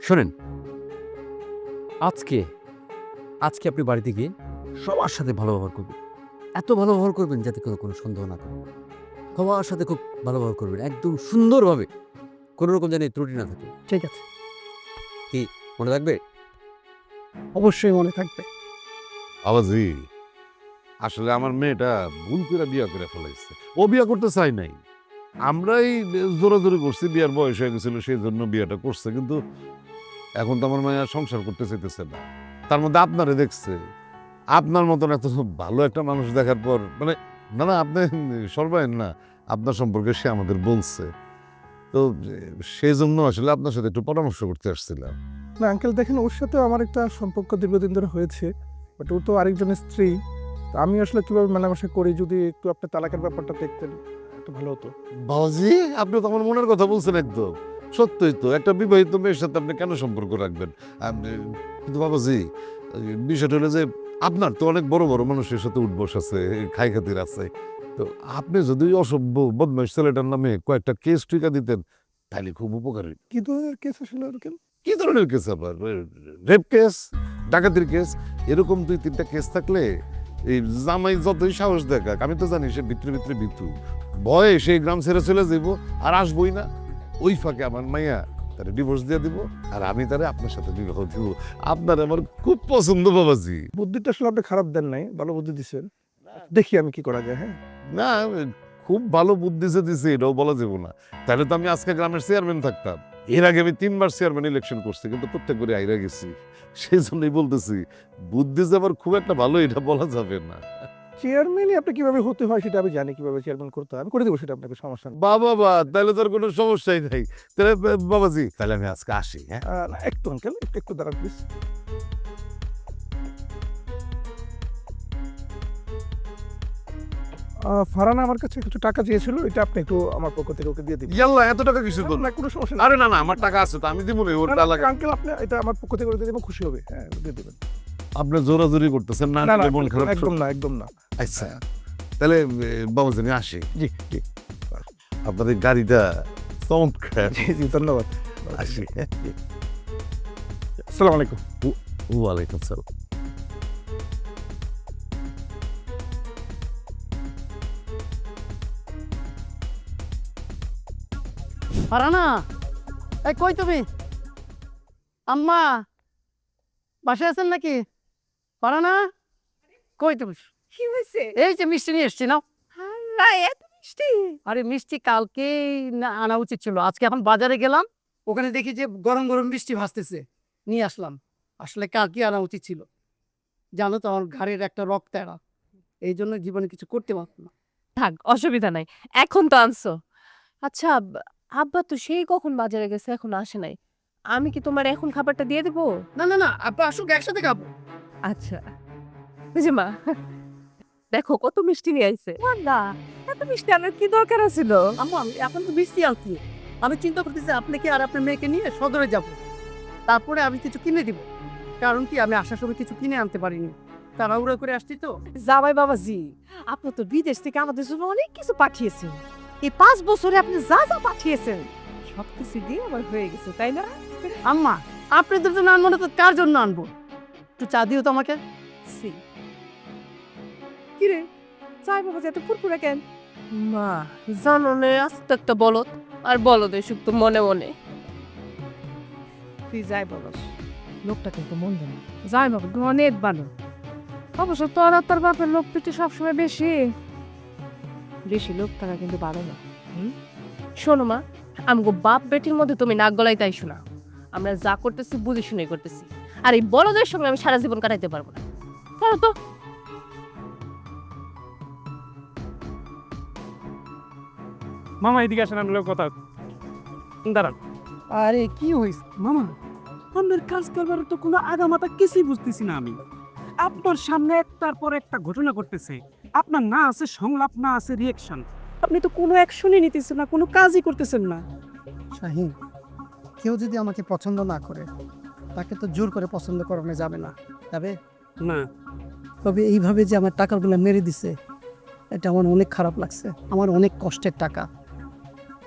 শোনেন, আজকে আপনি বাড়িতে গিয়ে সবার সাথে ভালো ব্যবহার করবেন। এত ভালো ব্যবহার করবেন যাতে কোনো সন্দেহ না থাকে। সবার সাথে খুব ভালো ব্যবহার করবেন, একদম সুন্দরভাবে, কোনো রকম যেন ত্রুটি না থাকে। ঠিক আছে, মনে থাকবে? অবশ্যই মনে থাকবে। আবাজি, আসলে আমার মেয়েটা ভুল করে বিয়ে করে ফেলাইছে। ও বিয়ে করতে চাই নাই, আমরাই জোরাজোরি করছি, বিয়ার বয়স হয়ে গেছিল সেই জন্য বিয়েটা করছে, কিন্তু এখন তো আমার মায়া সংসার করতে চাইতেছে না। তার মধ্যে আপনারে দেখছে, আপনার মতন এত ভালো একটা মানুষ দেখার পর মানে না না আপনি সর্বায়ন না, আপনার সম্পর্কে সে আমাদের বলছে, তো সেই জন্য আসলে আপনার সাথে একটু পরামর্শ করতে আসছিলাম। না আঙ্কেল দেখেন, ওর সাথে আমার একটা সম্পর্ক দীর্ঘদিন ধরে হয়েছে, বাট ও তো আরেকজনের স্ত্রী। তো আমি আসলে কিভাবে মেলামেশা করি, যদি একটু আপনি তালাকের ব্যাপারটা দেখতেন একটু ভালো হতো। বাবাজি, আপনি তো আমার মনের কথা বলছেন একদম। সত্যই তো, একটা বিবাহিত মেয়ের সাথে আপনি কেন সম্পর্ক রাখবেন? কিন্তু বাবাজি, বিষয়টা হলো যে আপনার তো অনেক বড় বড় মানুষের সাথে উঠবস আছে, খাই খাতির আছে। তো আপনি যদি ওই অসভ্য বদমাইশ ছেলেটার নামে কয়েকটা কেস টিকা দিতেন তাহলে খুব উপকারী। কি ধরনের কেস আসলে ওরকম? কি ধরনের কেস আবার? রেপ কেস, ডাকাতির কেস, এরকম 2-3টা কেস থাকলে এই জামাই যতই সাহস দেখাক, আমি তো জানি সে ভিতরে ভিতরে ভিতু ভয়ে সেই গ্রাম ছেড়ে চলে যাইব, আর আসবই না। ওই ফাঁকে আমার মাইয়া তারে ডিভোর্স দিয়ে দিব, আর আমি তারে আপনার সাথে বিবাহ দিব। আপনার আমার খুব পছন্দ বাবাজি। বুদ্ধিটা আসলে আপনি খারাপ দেন নাই, ভালো বুদ্ধি দিচ্ছেন। দেখি আমি কি করা যায়। হ্যাঁ, না, খুব ভালো বুদ্ধি যে দিছে এটাও বলা যাবো না, তাহলে তো আমি আজকে গ্রামের চেয়ারম্যান থাকতাম। এর আগে আমি 3বার চেয়ারম্যান ইলেকশন করছি, কিন্তু প্রত্যেকবারই আইরা গেছি। সেই জন্যই বলতেছি, বুদ্ধি যে আবার খুব একটা ভালো এটা বলা যাবে না। চেয়ারম্যানই আপনি কিভাবে হতে হয় সেটা আমি জানি, কিভাবে চেয়ারম্যান করতে হয় আমি করে দেবো, সেটা আপনাকে সমস্যা নেই। বাবা, তাহলে তোর কোনো সমস্যাই নাই। তাহলে বাবাজি, তাহলে আমি আজকে আসি। হ্যাঁ, না, একটু আঙ্কেল, একটু দাঁড়ান প্লিজ। ফারহানা আমার কাছে কিছু টাকা চেয়েছিল, এটা আপনি একটু আমার পক্ষ থেকে ওকে দিয়ে দিন। ইয়াল্লা, এত টাকা কিছু বল। না, কোনো সমস্যা নেই। আরে না না, আমার টাকা আছে তো, আমি দিব না ওর টাকা। আঙ্কেল আপনি এটা আমার পক্ষ থেকে ওকে দিয়ে দেবেন, খুশি হবে। হ্যাঁ, দিয়ে দেবেন। আপনি জোরাজোরি করতেছেন না? না না, মন খারাপ। একদম না, একদম না। আচ্ছা, তাহলে বাবাজি আমি আসি। জি জি আপনার এই গাড়িটা চমৎকার। জি জি, ধন্যবাদ। আসি। আসসালামু আলাইকুম। ওয়ালাইকুম আসসালাম। ফারহানা, এই কই তুমি? আম্মা বাসায় আছেন নাকি? ফারহানা, কই তুমি? কি হয়েছে? এই যে মিষ্টি নিয়ে এসছি, নাও। আল্লাহ, এত মিষ্টি! আরে মিষ্টি কালকে আনা উচিত ছিল, আজকে এখন বাজারে গেলাম, ওখানে দেখি যে গরম গরম মিষ্টি ভাজতেছে, নিয়ে আসলাম। আসলে কালকে আনা উচিত ছিল, জানো তো আমার ঘাড়ের একটা রক্ত এড়া, এই জন্য জীবনে কিছু করতে পারতো না। থাক, অসুবিধা নাই, এখন তো আনছো। আচ্ছা, আব্বা তো সেই কখন বাজারে গেছে, এখন আসে নাই। আমি কি তোমার এখন খাবারটা দিয়ে দেবো? না না না, আপা আসুক, একসাথে খাবো। আচ্ছা, বুঝি মা, দেখো কত মিষ্টি নিয়ে আইছে। না, এত মিষ্টি আনার কি দরকার ছিল? আম্মা এখন তো মিষ্টি আনছি, আমি চিন্তা করতেছি আপনাকে আর আপনার মেয়েকে নিয়ে সদরে যাব, তারপরে আমি কিছু কিনে দিব। কারণ কি, আমি আসার সময় কিছু কিনে আনতে পারিনি, তাড়াহুড়ো করে আসছি তো। জামাই বাবাজি, আপনি তো বিদেশ থেকে আমাদের জন্য অনেক কিছু পাঠিয়েছেন। এই 5 বছরে আপনি যা যা পাঠিয়েছেন সবকিছু দিয়ে আমার হয়ে গেছে, তাই না? আম্মা, আপনাদের জন্য আনবো না তো কার জন্য আনবো? একটু চা দিও তো আমাকে। সি, কিরে চাই বাবাজি এত ফুরফুরে কেন? মা, জানো না, আস্ত একটা বলদ, আর বলদ এসব তো মনে মনে। তুই যাই বলস, লোকটা কিন্তু মন্দ না। যাই বাবা, তুই অনেক ভালো। অবশ্য তোর আর তোর বাপের লোক পিঠে সবসময় বেশি বেশি লোক থাকা কিন্তু ভালো না। শোনো মা, আমগো বাপ বেটির মধ্যে তুমি নাক গলায় তাই শোনা। আমরা যা করতেছি বুঝে শুনে করতেছি, আর এই বলদের সঙ্গে আমি সারা জীবন কাটাইতে পারবো না। করো তো। মামা এদিকে আসেন, আমি কথা দাঁড়ান। আরে কি হয়েছে মামা, আপনার কাজ করবার তো কোনো আগামাতা কিছুই বুঝতেছি না আমি। আপনার সামনে একটার পর একটা ঘটনা ঘটতেছে, আপনার না আছে সংলাপ, না আছে রিয়েকশন। আপনি তো কোনো অ্যাকশনই নিতেছেন না, কোনো কাজই করতেছেন না। শাহিন, কেউ যদি আমাকে পছন্দ না করে তাকে তো জোর করে পছন্দ করানো যাবে না, যাবে না, তবে এইভাবে যে আমার টাকাগুলো মেরে দিছে, এটা আমার অনেক খারাপ লাগছে, আমার অনেক কষ্টের টাকা।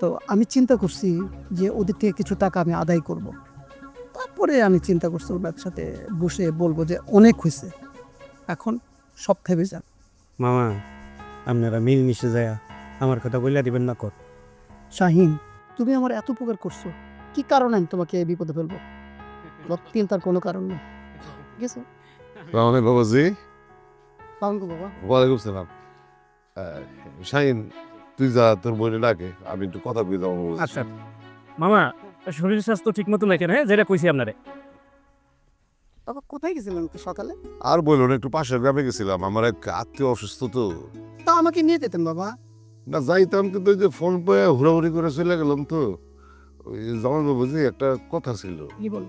তো আমি চিন্তা করছি যে ওদের থেকে কিছু টাকা আমি আদায় করব, তারপরে আমি চিন্তা করছি ওর ব্যবসাতে বসে বলবো যে অনেক হয়েছে, এখন সব থেমে যান। মামা আপনারা মিলমিশে যায় আমার কথা বলে দিবেন না কর। শাহিন, তুমি আমার এত উপকার করছো, কি কারণে আমি তোমাকে এই বিপদে ফেলবো? তার কোনো কারণ নেই, ঠিক আছে? বাবাজি, পালন বাবা। ওয়ালাইকুম সালাম। শাহিন, তুই যা, তোর বইনে ডাকে, আমি একটু কথা বলে যাবো। আচ্ছা মামা, শরীর স্বাস্থ্য ঠিক মতো লেখেন, হ্যাঁ, যেটা কইছি আপনারে। বাবা কোথায় গেছিলেন তো সকালে? আর বললো না, একটু পাশের গ্রামে গেছিলাম, আমার এক আত্মীয় অসুস্থ তো। তা আমাকে নিয়ে যেতেন বাবা। না যাইতাম, কিন্তু ওই যে ফোন পেয়ে হুড়াহুড়ি করে চলে গেলাম তো। ওই জামাইবাবু যে একটা কথা ছিল, কি বল?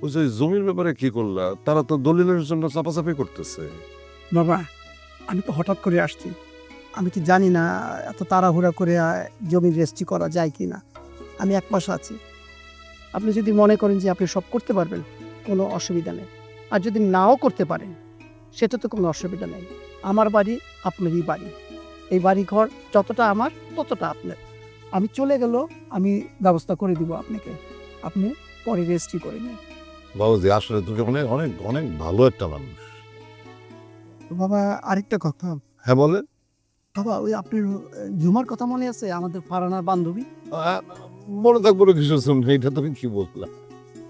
ওই যে জমির ব্যাপারে কি করলা? তারা তো দলিলের জন্য চাপাচাপি করতেছে। বাবা আমি তো হঠাৎ করে আসছি, আমি কি জানি না এত তাড়াহুড়া করে জমি রেজিস্ট্রি করা যায় কি না। আমি 1 মাস আছি, আপনি যদি মনে করেন যে আপনি সব করতে পারবেন কোনো অসুবিধা নেই, আর যদি নাও করতে পারেন সেটা তো কোনো অসুবিধা নেই। আমার বাড়ি আপনারই বাড়ি, এই বাড়ি ঘর যতটা আমার ততটা আপনার। আমি চলে গেল, আমি ব্যবস্থা করে দিব আপনাকে, আপনি পরে রেজিস্ট্রি করে নিন। বাবুজি আসলে তুমি অনেক অনেক অনেক ভালো একটা মানুষ। বাবা আরেকটা কথা, হ্যাঁ বলে। বাবা ওই আপনার ঝুমার কথা মনে আছে, আমাদের ফারানার বান্ধবী? মনে থাকবো না কিছু, এটা তুমি কি বললা?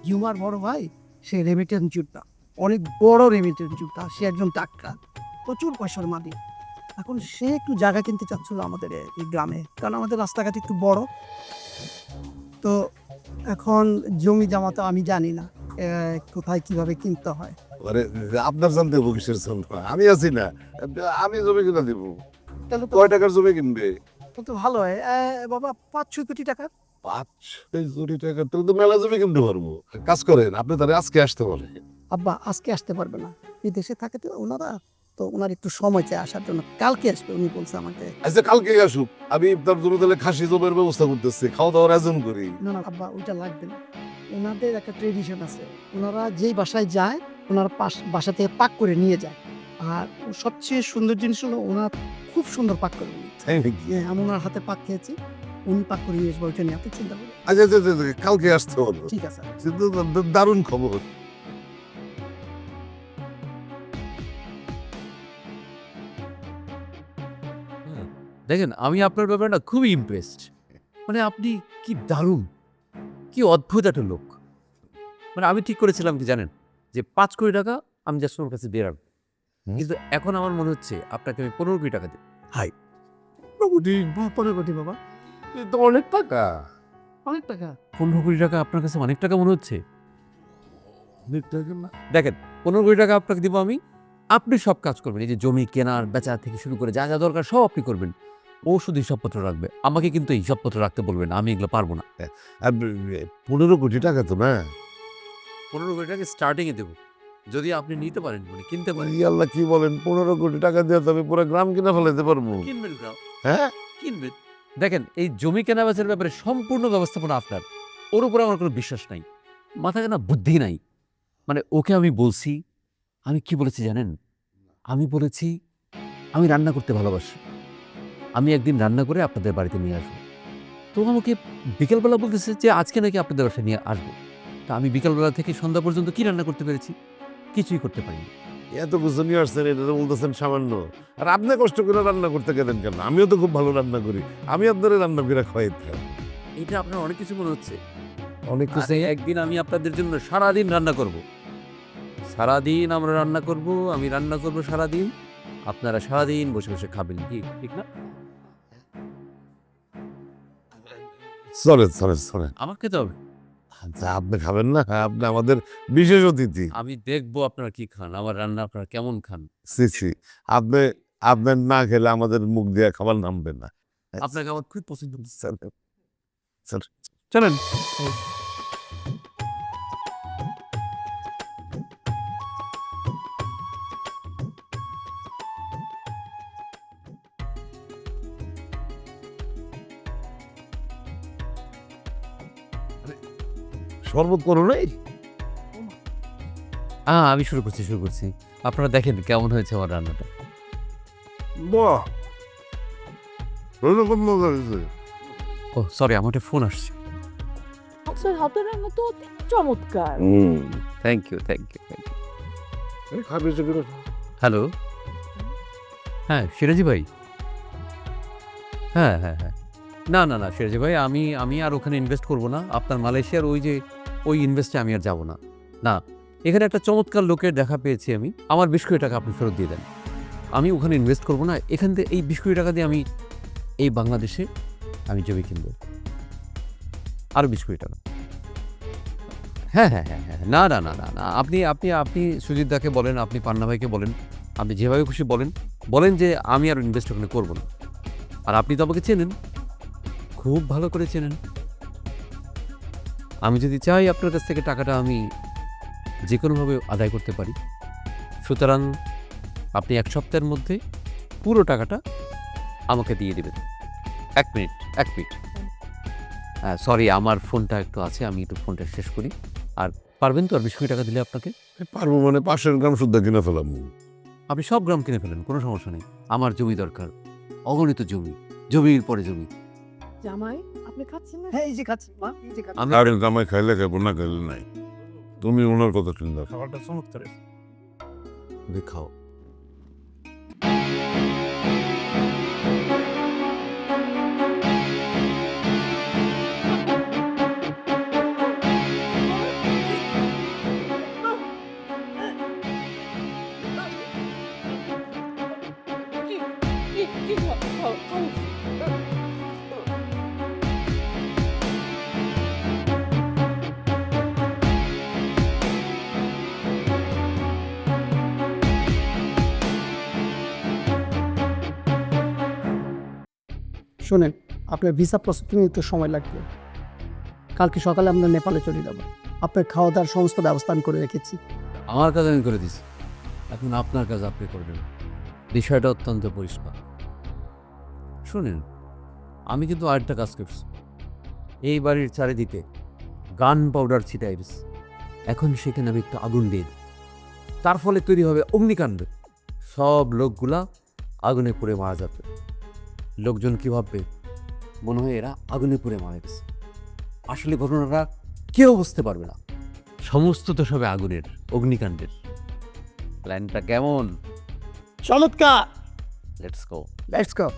ঝুমার বড় ভাই, সে রেমিটেন্স যোদ্ধা, অনেক বড় রেমিটেন্স যোদ্ধা, সে একজন ডাক্তার, প্রচুর পয়সার মালিক। এখন সে একটু জায়গা কিনতে চাচ্ছিল আমাদের এই গ্রামে, কারণ আমাদের রাস্তাঘাট একটু বড় তো। এখন জমি জমা তো আমি জানি না কোথায় কিভাবে কিনতে হয়। আরে আপনার জানতে হবো কিসের জন্য? আমি আছি না, আমি জমি কিনা দিব। তাহলে তো কয় টাকার জমি কিনবে? তো ভালো হয় বাবা, 5-6 কোটি টাকা। 5 কোটি টাকা? তাহলে তো মেলা জমি কিনতে পারবো। কাজ করেন, আপনি তাহলে আজকে আসতে বলে। আব্বা আজকে আসতে পারবে না, এই দেশে থাকে তো ওনারা, তো ওনার একটু সময় চাই আসার জন্য, কালকে আসবে উনি বলছে আমাকে। আচ্ছা কালকে আসুক, আমি তার জমি তাহলে খাসি জমির ব্যবস্থা করতেছি, খাওয়া দাওয়ার আয়োজন করি। না না আব্বা ওইটা লাগবে না, ওনাদের একটা ট্রেডিশন আছে, ওনারা যেই বাসায় যায় ওনারা বাসা থেকে পাক করে নিয়ে যায়। আর সবচেয়ে সুন্দর জিনিস হলো ওনার খুব সুন্দর পাক করে নিয়ে তাই নাকি? আমি ওনার হাতে পাক খেয়েছি, উনি পাক করে নিয়ে আসবো, ওইটা নিয়ে আপনি চিন্তা করবেন। আচ্ছা আচ্ছা আচ্ছা, কালকে আসতে হলো। ঠিক আছে। কিন্তু দারুণ খবর। দেখেন আমি আপনার ব্যাপারে না খুবই ইমপ্রেসড। মানে আপনি কি দারুণ, কি অদ্ভুত একটা লোক। মানে আমি ঠিক করেছিলাম কি জানেন, যে 5 কোটি টাকা আমি জাস্ট ওর কাছে বেরাব, কিন্তু এখন আমার মনে হচ্ছে আপনাকে আমি 15 কোটি টাকা দেব। 15 কোটি বাবা, এ তো অনেক টাকা। অনেক টাকা। 15 কোটি টাকা আপনার কাছে অনেক টাকা মনে হচ্ছে? অনেক টাকা না? দেখেন 15 কোটি টাকা আপনাকে দিব আমি, আপনি সব কাজ করবেন, এই যে জমি কেনার বেচা থেকে শুরু করে যা যা দরকার সব আপনি করবেন। ও শুধু হিসাবপত্র রাখবে, আমাকে কিন্তু এই হিসাবপত্র রাখতে বলবেন না, আমি এগুলো পারবো না। আর 15 কোটি টাকা তো না? 15 কোটি টাকা স্টার্টিংয়ে দেবো, যদি আপনি নিতে পারেন, মানে কিনতে পারেন। ই আল্লাহ কি বলেন, 15 কোটি টাকা দিয়ে তো আমি পুরো গ্রাম কিনা ফেলাইতে পারবো। কিনবেন গ্রাম, হ্যাঁ কিনবেন। দেখেন এই জমি কেনা বেচার ব্যাপারে সম্পূর্ণ ব্যবস্থাপনা আপনার, ওর উপরে আমার কোনো বিশ্বাস নাই, মাথায় না বুদ্ধি নাই। মানে ওকে আমি বলছি, আমি কি বলেছি জানেন, আমি বলেছি আমি রান্না করতে ভালোবাসি, আমি একদিন রান্না করে আপনাদের বাড়িতে নিয়ে আসবো। তো আমাকে বিকেলবেলা বলতেছে যে আজকে নাকি আপনাদের বাসায় নিয়ে আসবো। তা আমি বিকেলবেলা থেকে সন্ধ্যা পর্যন্ত কি রান্না করতে পেরেছি? কিছুই করতে পারিনি। এত কিছু নিয়ে আসছেন, এটা তো বলতেছেন সামান্য। আর আপনি কষ্ট করে রান্না করতে গেলেন কেন? আমিও তো খুব ভালো রান্না করি, আমি আপনাদের রান্না করে খাওয়াইতে। এটা আপনার অনেক কিছু মনে হচ্ছে। অনেক কিছু। একদিন আমি আপনাদের জন্য সারাদিন রান্না করব, সারাদিন আমরা রান্না করব, আমি রান্না করব সারাদিন, আপনারা সারাদিন বসে বসে খাবেন, কি ঠিক না? চলেন চলেন চলেন। আমার খেতে হবে, আচ্ছা আপনি খাবেন না? আপনি আমাদের বিশেষ অতিথি। আমি দেখবো আপনারা কি খান, আমার রান্না আপনারা কেমন খান। সি সি, আপনি আপনার না খেলে আমাদের মুখ দিয়ে খাবার নামবে না। আপনাকে আমার খুব পছন্দ হচ্ছে। চলেন চলেন। চলেন। শরবত করো নাই? আমি শুরু করছি। আপনারা দেখেন কেমন হয়েছে আমার রান্নাটা। বাহ, রান্না খুব মজা হয়েছে। ও সরি, আমার একটা ফোন আসছে। আপনার হাতের রান্না তো অতি চমৎকার। Thank you. খাবে সেগুলো। হ্যালো, হ্যাঁ সিরাজি ভাই। হ্যাঁ, না সিরাজি ভাই, আমি আর ওখানে ইনভেস্ট করব না। আপনার মালয়েশিয়ার ওই ইনভেস্টে আমি আর যাব না। না, এখানে একটা চমৎকার লোকের দেখা পেয়েছি আমি, আমার 20 কোটি টাকা আপনি ফেরত দিয়ে দেন। আমি ওখানে ইনভেস্ট করব না, এখান থেকে এই 20 কোটি টাকা দিয়ে আমি এই বাংলাদেশে আমি জমি কিনব আরও 20 কোটি টাকা। হ্যাঁ হ্যাঁ হ্যাঁ হ্যাঁ, না না না না না, আপনি আপনি আপনি সুজিত দাকে বলেন, আপনি পান্না ভাইকে বলেন, আপনি যেভাবে খুশি বলেন, বলেন যে আমি আর ইনভেস্ট ওখানে করবো না। আর আপনি তো আমাকে চেনেন, খুব ভালো করে চেনেন। আমি যদি চাই আপনার কাছ থেকে টাকাটা আমি যে কোনোভাবে আদায় করতে পারি, সুতরাং আপনি 1 সপ্তাহের মধ্যে পুরো টাকাটা আমাকে দিয়ে দেবেন। 1 মিনিট 1 মিনিট, সরি আমার ফোনটা একটু আছে, আমি একটু ফোনটা শেষ করি। আর পারবেন তো আর 20 কোটি টাকা দিলে আপনাকে? পারবো মানে 500 গ্রাম শুদ্ধ কিনে ফেলাম। আপনি সব গ্রাম কিনে ফেলেন, কোনো সমস্যা নেই। আমার জমি দরকার, অগণিত জমি, জমির পরে জমি। জামাই আপনি খাচ্ছেন না? হ্যাঁ এই যে খাচ্ছি মা, এই যে খাচ্ছি। আমি আরে জামাই খাইলে খাইবো না খাইলে নাই, তুমি ওনার কথা চিন্তা করো। খাবারটা চমৎকার। খাও। শোনেন, আপনার ভিসা প্রসেসিং একটু সময় লাগবে। কালকে সকালে আমরা নেপালে চলে যাব। আপনার খাওয়া দাওয়ার সমস্ত ব্যবস্থা আমি করে রেখেছি। আমার কাজ আমি করে দিছি, এখন আপনার কাজ আপনি করবেন। বিষয়টা অত্যন্ত পরিষ্কার। শুনেন, আমি কিন্তু আরেকটা কাজ করছি। এই বাড়ির চারিদিকে গান পাউডার ছিটাই দিছি। এখন সেখানে আমি একটু আগুন দিয়ে দিই। তার ফলে তৈরি হবে অগ্নিকাণ্ড। সব লোকগুলা আগুনে পুড়ে মারা যাবে। লোকজন কী ভাববে, মনে হয় এরা আগুনে পুড়ে মারা গেছে। আসলে ঘটনাটা কেউ বুঝতে পারবে না। সমস্ত তো সবে আগুনের, অগ্নিকাণ্ডের। প্ল্যানটা কেমন? চমৎকার, লেটস গো। Let's go.